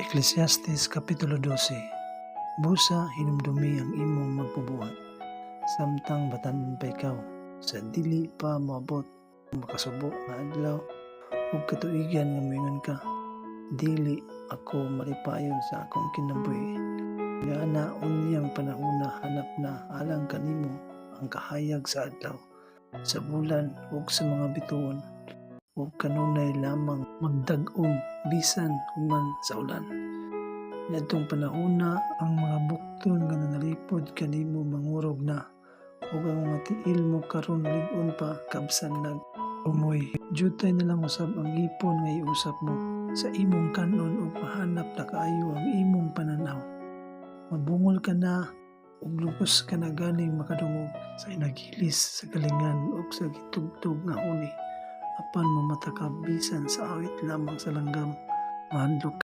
Ecclesiastes Kapitulo 12. Busa hinumdumi ang imong magpubuhat, samtang batanon pa ikaw, sa dili pa moabot makasubo nga adlaw ug katuigan nga moingon ka, dili ako malipayon sa akong kinabuhi. Nga ana unyang panahona hanap na alang kanimo ang kahayag sa adlaw, sa bulan ug sa mga bituon, ug kanunay lamang magdag-om bisan human sa ulan. Niadtong panahona ang mga bukton nga nanalipod kanimo mangurog na, ug ang mga tiil mo karon lig-on pa kabsan nag-umoy. Jutay na lang usab ang ipon nga iusap mo sa imong kanon ug mahanap na kaayo ang imong pananaw. Mabungol ka na ug lubos ka na ganing makadungog sa inagilis sa galingan ug sa gitugtog nga huni. Apan mamata ka bisan sa awit lamang sa langgam, mahadlok